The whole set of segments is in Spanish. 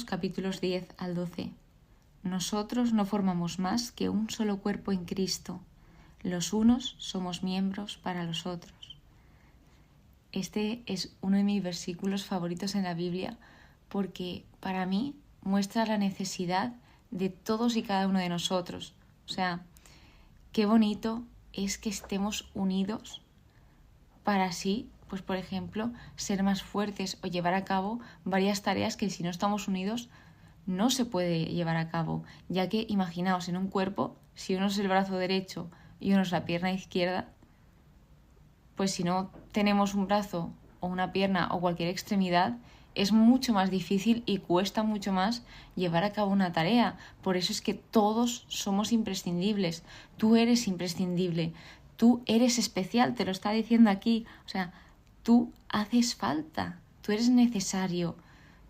Romanos capítulos 10 al 12. Nosotros no formamos más que un solo cuerpo en Cristo. Los unos somos miembros para los otros. Este es uno de mis versículos favoritos en la Biblia porque para mí muestra la necesidad de todos y cada uno de nosotros. O sea, qué bonito es que estemos unidos para así, pues por ejemplo, ser más fuertes o llevar a cabo varias tareas que si no estamos unidos no se puede llevar a cabo, ya que imaginaos en un cuerpo, si uno es el brazo derecho y uno es la pierna izquierda, pues si no tenemos un brazo o una pierna o cualquier extremidad, es mucho más difícil y cuesta mucho más llevar a cabo una tarea. Por eso es que todos somos imprescindibles. Tú eres imprescindible, tú eres especial, te lo está diciendo aquí. O sea, tú haces falta, tú eres necesario.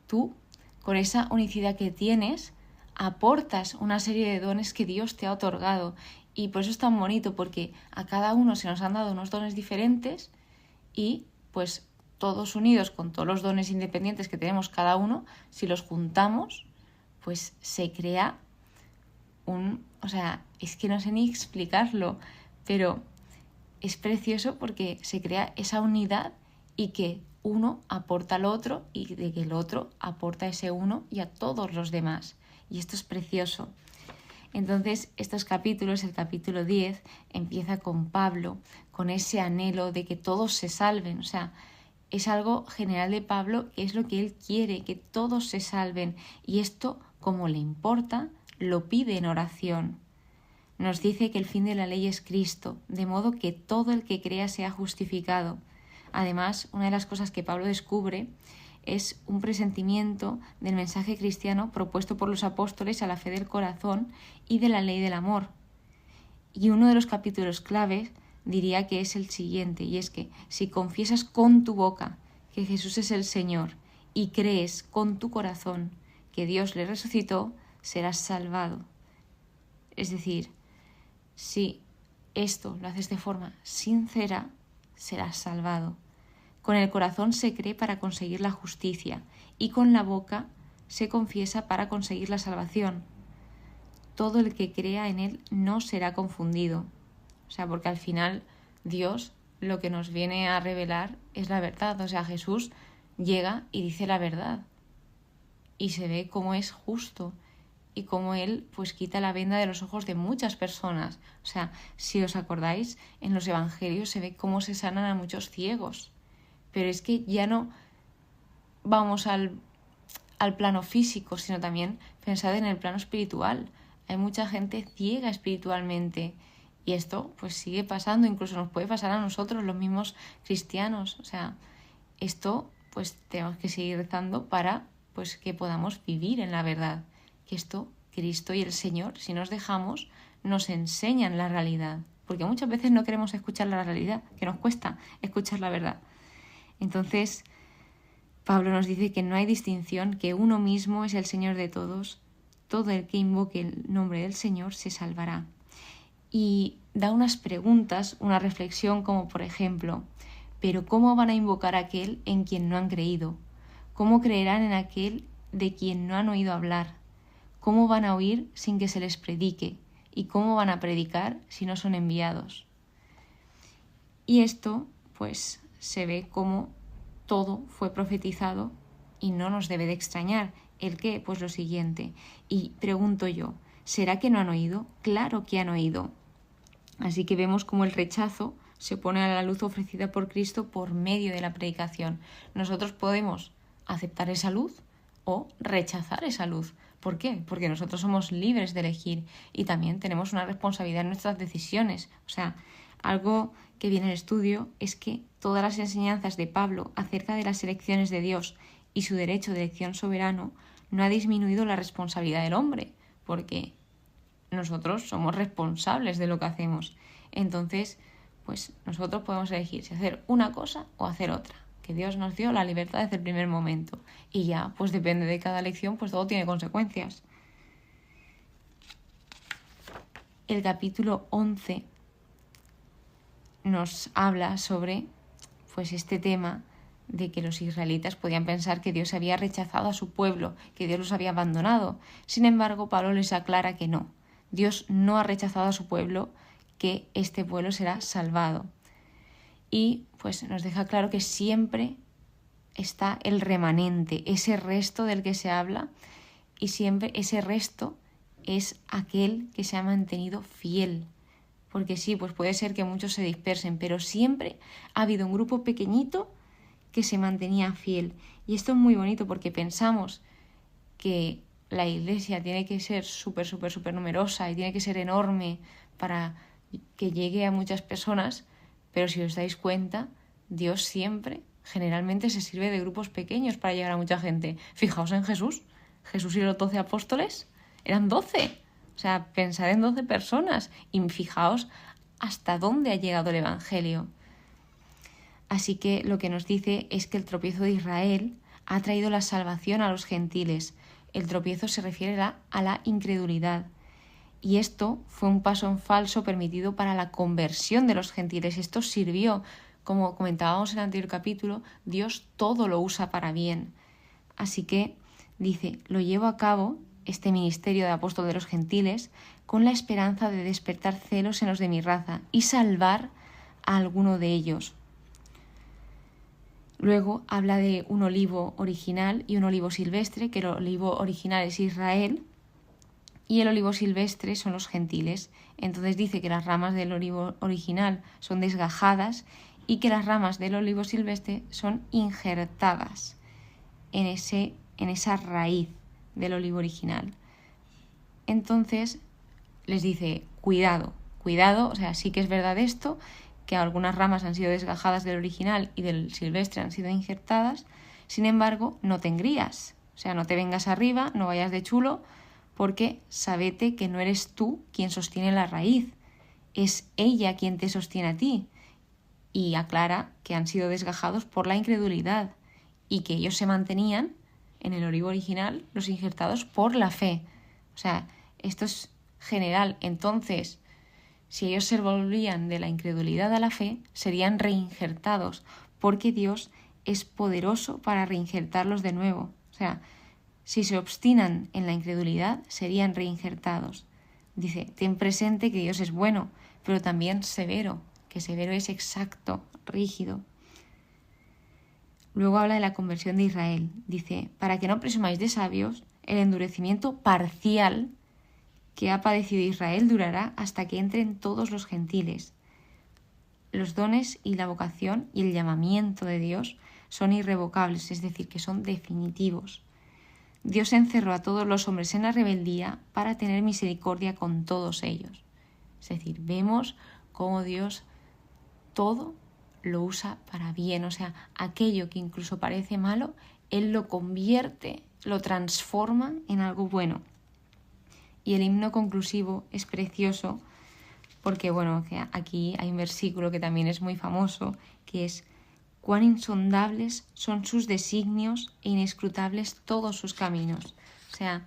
Tú, con esa unicidad que tienes, aportas una serie de dones que Dios te ha otorgado. Y por eso es tan bonito, porque a cada uno se nos han dado unos dones diferentes y pues todos unidos con todos los dones independientes que tenemos cada uno, si los juntamos, pues se crea o sea, es que no sé ni explicarlo, pero es precioso porque se crea esa unidad y que uno aporta al otro y de que el otro aporta a ese uno y a todos los demás. Y esto es precioso. Entonces, estos capítulos, el capítulo 10, empieza con Pablo, con ese anhelo de que todos se salven. O sea, es algo general de Pablo, que es lo que él quiere, que todos se salven. Y esto, como le importa, lo pide en oración. Nos dice que el fin de la ley es Cristo, de modo que todo el que crea sea justificado. Además, una de las cosas que Pablo descubre es un presentimiento del mensaje cristiano propuesto por los apóstoles a la fe del corazón y de la ley del amor. Y uno de los capítulos claves diría que es el siguiente, y es que si confiesas con tu boca que Jesús es el Señor y crees con tu corazón que Dios le resucitó, serás salvado. Es decir, si esto lo haces de forma sincera, serás salvado. Con el corazón se cree para conseguir la justicia y con la boca se confiesa para conseguir la salvación. Todo el que crea en él no será confundido. O sea, porque al final Dios lo que nos viene a revelar es la verdad. O sea, Jesús llega y dice la verdad y se ve cómo es justo y cómo él pues quita la venda de los ojos de muchas personas. O sea, si os acordáis, en los evangelios se ve cómo se sanan a muchos ciegos. Pero es que ya no vamos al plano físico, sino también pensad en el plano espiritual. Hay mucha gente ciega espiritualmente y esto pues sigue pasando, incluso nos puede pasar a nosotros, los mismos cristianos. O sea, esto pues tenemos que seguir rezando para pues que podamos vivir en la verdad. Que esto, Cristo y el Señor, si nos dejamos, nos enseñan la realidad. Porque muchas veces no queremos escuchar la realidad, que nos cuesta escuchar la verdad. Entonces, Pablo nos dice que no hay distinción, que uno mismo es el Señor de todos. Todo el que invoque el nombre del Señor se salvará. Y da unas preguntas, una reflexión como por ejemplo, ¿pero cómo van a invocar a aquel en quien no han creído? ¿Cómo creerán en aquel de quien no han oído hablar? ¿Cómo van a oír sin que se les predique? ¿Y cómo van a predicar si no son enviados? Y esto, pues, se ve como todo fue profetizado y no nos debe de extrañar. ¿El qué? Pues lo siguiente. Y pregunto yo, ¿será que no han oído? Claro que han oído. Así que vemos como el rechazo se pone a la luz ofrecida por Cristo por medio de la predicación. Nosotros podemos aceptar esa luz o rechazar esa luz. ¿Por qué? Porque nosotros somos libres de elegir y también tenemos una responsabilidad en nuestras decisiones. O sea, algo que viene en el estudio es que todas las enseñanzas de Pablo acerca de las elecciones de Dios y su derecho de elección soberano no ha disminuido la responsabilidad del hombre, porque nosotros somos responsables de lo que hacemos. Entonces, pues nosotros podemos elegir si hacer una cosa o hacer otra. Que Dios nos dio la libertad desde el primer momento. Y ya, pues depende de cada elección, pues todo tiene consecuencias. El capítulo 11 nos habla sobre pues este tema de que los israelitas podían pensar que Dios había rechazado a su pueblo, que Dios los había abandonado. Sin embargo, Pablo les aclara que no. Dios no ha rechazado a su pueblo, que este pueblo será salvado. Y pues nos deja claro que siempre está el remanente, ese resto del que se habla, y siempre ese resto es aquel que se ha mantenido fiel. Porque sí, pues puede ser que muchos se dispersen, pero siempre ha habido un grupo pequeñito que se mantenía fiel. Y esto es muy bonito porque pensamos que la iglesia tiene que ser súper numerosa y tiene que ser enorme para que llegue a muchas personas, pero si os dais cuenta, Dios siempre, generalmente, se sirve de grupos pequeños para llegar a mucha gente. Fijaos en Jesús. Jesús y los 12 apóstoles eran 12. O sea, pensad en 12 personas y fijaos hasta dónde ha llegado el Evangelio. Así que lo que nos dice es que el tropiezo de Israel ha traído la salvación a los gentiles. El tropiezo se refiere a la incredulidad. Y esto fue un paso en falso permitido para la conversión de los gentiles. Esto sirvió, como comentábamos en el anterior capítulo, Dios todo lo usa para bien. Así que dice, lo llevo a cabo, este ministerio de apóstol de los gentiles, con la esperanza de despertar celos en los de mi raza y salvar a alguno de ellos. Luego habla de un olivo original y un olivo silvestre, que el olivo original es Israel y el olivo silvestre son los gentiles. Entonces dice que las ramas del olivo original son desgajadas y que las ramas del olivo silvestre son injertadas en esa raíz del olivo original. Entonces les dice, cuidado, o sea, sí que es verdad esto, que algunas ramas han sido desgajadas del original y del silvestre han sido injertadas, sin embargo, no te engrías, o sea, no te vengas arriba, no vayas de chulo, porque sabete que no eres tú quien sostiene la raíz, es ella quien te sostiene a ti. Y aclara que han sido desgajados por la incredulidad y que ellos se mantenían en el olivo original, los injertados, por la fe. O sea, esto es general. Entonces, si ellos se volvían de la incredulidad a la fe, serían reinjertados, porque Dios es poderoso para reinjertarlos de nuevo. O sea, si se obstinan en la incredulidad, serían reinjertados. Dice, ten presente que Dios es bueno, pero también severo, que severo es exacto, rígido. Luego habla de la conversión de Israel. Dice, para que no presumáis de sabios, el endurecimiento parcial que ha padecido Israel durará hasta que entren todos los gentiles. Los dones y la vocación y el llamamiento de Dios son irrevocables, es decir, que son definitivos. Dios encerró a todos los hombres en la rebeldía para tener misericordia con todos ellos. Es decir, vemos cómo Dios todo lo usa para bien. O sea, aquello que incluso parece malo, Él lo convierte, lo transforma en algo bueno. Y el himno conclusivo es precioso porque, bueno, aquí hay un versículo que también es muy famoso, que es cuán insondables son sus designios e inescrutables todos sus caminos. O sea,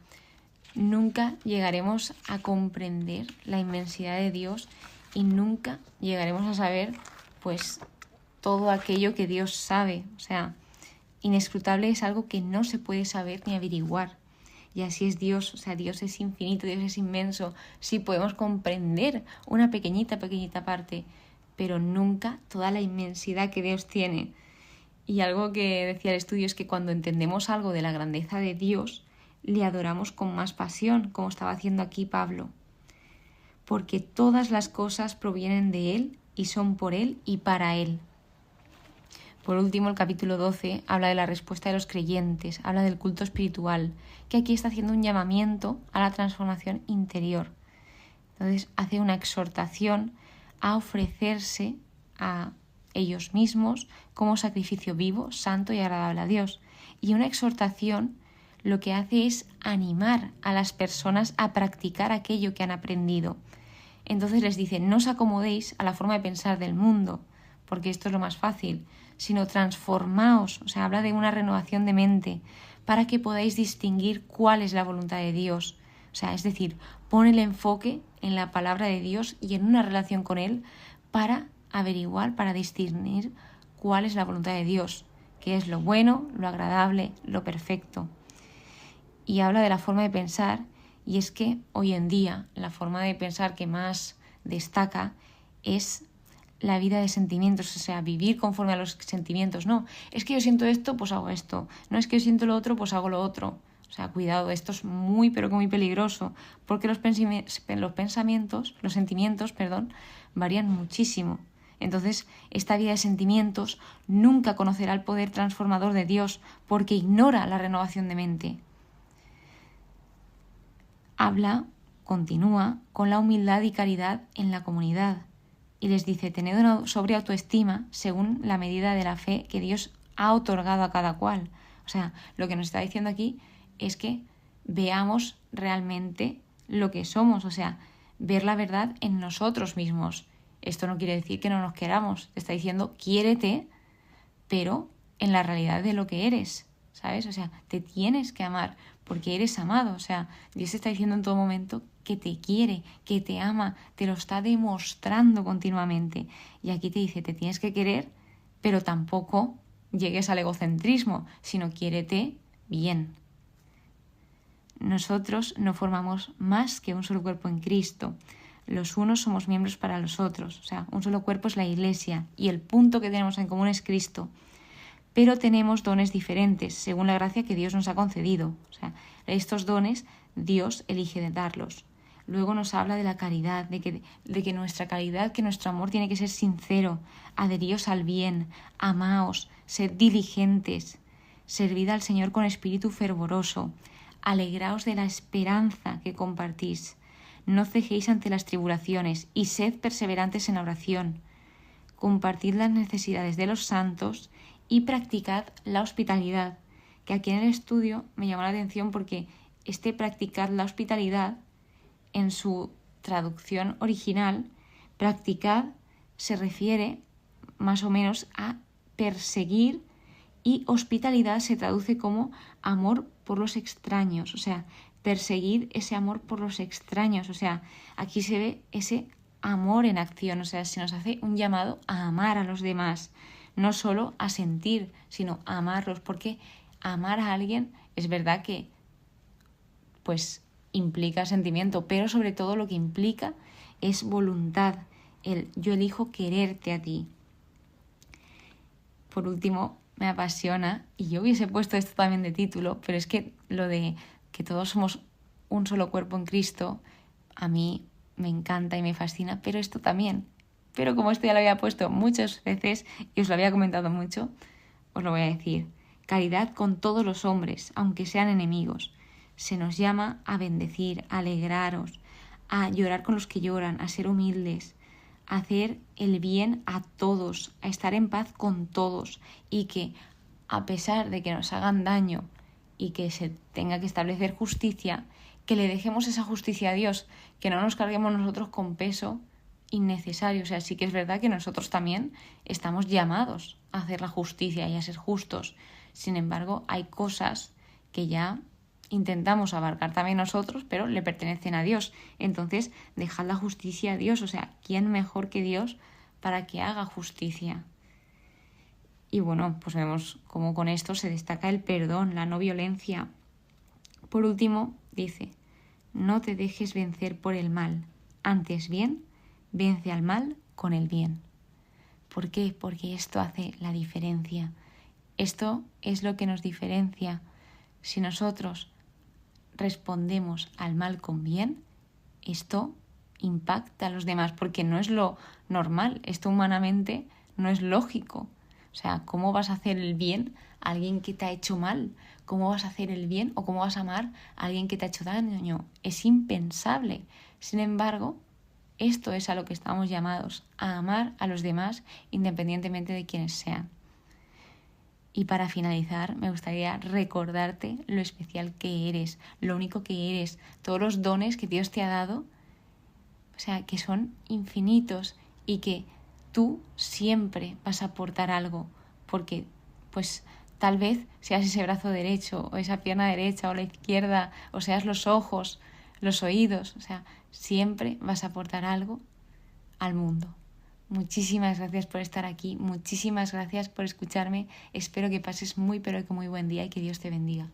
nunca llegaremos a comprender la inmensidad de Dios y nunca llegaremos a saber, pues, todo aquello que Dios sabe. O sea, inescrutable es algo que no se puede saber ni averiguar. Y así es Dios, o sea, Dios es infinito, Dios es inmenso. Sí podemos comprender una pequeñita parte, pero nunca toda la inmensidad que Dios tiene. Y algo que decía el estudio es que cuando entendemos algo de la grandeza de Dios, le adoramos con más pasión, como estaba haciendo aquí Pablo. Porque todas las cosas provienen de Él y son por Él y para Él. Por último, el capítulo 12 habla de la respuesta de los creyentes, habla del culto espiritual, que aquí está haciendo un llamamiento a la transformación interior. Entonces hace una exhortación a ofrecerse a ellos mismos como sacrificio vivo, santo y agradable a Dios. Y una exhortación lo que hace es animar a las personas a practicar aquello que han aprendido. Entonces les dice, no os acomodéis a la forma de pensar del mundo, porque esto es lo más fácil, sino transformaos, o sea, habla de una renovación de mente, para que podáis distinguir cuál es la voluntad de Dios. O sea, es decir, pon el enfoque en la palabra de Dios y en una relación con Él para averiguar, para discernir cuál es la voluntad de Dios, que es lo bueno, lo agradable, lo perfecto. Y habla de la forma de pensar, y es que hoy en día la forma de pensar que más destaca es la vida de sentimientos, o sea, vivir conforme a los sentimientos. No, es que yo siento esto, pues hago esto. No es que yo siento lo otro, pues hago lo otro. O sea, cuidado, esto es muy, pero que muy peligroso, porque los sentimientos, varían muchísimo. Entonces, esta vida de sentimientos nunca conocerá el poder transformador de Dios, porque ignora la renovación de mente. Continúa con la humildad y caridad en la comunidad. Y les dice, tened una sobre autoestima según la medida de la fe que Dios ha otorgado a cada cual. O sea, lo que nos está diciendo aquí es que veamos realmente lo que somos, o sea, ver la verdad en nosotros mismos. Esto no quiere decir que no nos queramos, te está diciendo, quiérete, pero en la realidad de lo que eres, ¿sabes? O sea, te tienes que amar porque eres amado, o sea, Dios te está diciendo en todo momento que te quiere, que te ama, te lo está demostrando continuamente. Y aquí te dice, te tienes que querer, pero tampoco llegues al egocentrismo, sino quiérete bien. Nosotros no formamos más que un solo cuerpo en Cristo. Los unos somos miembros para los otros. O sea, un solo cuerpo es la Iglesia y el punto que tenemos en común es Cristo. Pero tenemos dones diferentes según la gracia que Dios nos ha concedido. O sea, estos dones Dios elige darlos. Luego nos habla de la caridad, de que nuestra caridad, que nuestro amor tiene que ser sincero, adheríos al bien, amaos, sed diligentes, servid al Señor con espíritu fervoroso, alegraos de la esperanza que compartís, no cejéis ante las tribulaciones y sed perseverantes en la oración, compartid las necesidades de los santos y practicad la hospitalidad, que aquí en el estudio me llamó la atención porque practicad la hospitalidad, en su traducción original, practicad se refiere más o menos a perseguir y hospitalidad se traduce como amor por los extraños, o sea, perseguir ese amor por los extraños, o sea, aquí se ve ese amor en acción, o sea, se nos hace un llamado a amar a los demás, no solo a sentir, sino a amarlos, porque amar a alguien es verdad que pues implica sentimiento, pero sobre todo lo que implica es voluntad, yo elijo quererte a ti. Por último, me apasiona, y yo hubiese puesto esto también de título, pero es que lo de que todos somos un solo cuerpo en Cristo, a mí me encanta y me fascina, pero esto también. Pero como esto ya lo había puesto muchas veces y os lo había comentado mucho, os lo voy a decir. Caridad con todos los hombres, aunque sean enemigos. Se nos llama a bendecir, a alegraros, a llorar con los que lloran, a ser humildes, a hacer el bien a todos, a estar en paz con todos y que a pesar de que nos hagan daño y que se tenga que establecer justicia, que le dejemos esa justicia a Dios, que no nos carguemos nosotros con peso innecesario. O sea, sí que es verdad que nosotros también estamos llamados a hacer la justicia y a ser justos. Sin embargo, hay cosas que ya intentamos abarcar también nosotros, pero le pertenecen a Dios. Entonces, dejad la justicia a Dios. O sea, ¿quién mejor que Dios para que haga justicia? Y bueno, pues vemos cómo con esto se destaca el perdón, la no violencia. Por último, dice, no te dejes vencer por el mal, antes bien, vence al mal con el bien. ¿Por qué? Porque esto hace la diferencia. Esto es lo que nos diferencia. Si nosotros respondemos al mal con bien, esto impacta a los demás, porque no es lo normal, esto humanamente no es lógico. O sea, ¿cómo vas a hacer el bien a alguien que te ha hecho mal? ¿Cómo vas a hacer el bien o cómo vas a amar a alguien que te ha hecho daño? Es impensable. Sin embargo, esto es a lo que estamos llamados, a amar a los demás independientemente de quiénes sean. Y para finalizar, me gustaría recordarte lo especial que eres, lo único que eres, todos los dones que Dios te ha dado, o sea, que son infinitos y que tú siempre vas a aportar algo, porque pues tal vez seas ese brazo derecho o esa pierna derecha o la izquierda, o seas los ojos, los oídos, o sea, siempre vas a aportar algo al mundo. muchísimas gracias por estar aquí, muchísimas gracias por escucharme. Espero que pases muy pero que muy buen día y que Dios te bendiga.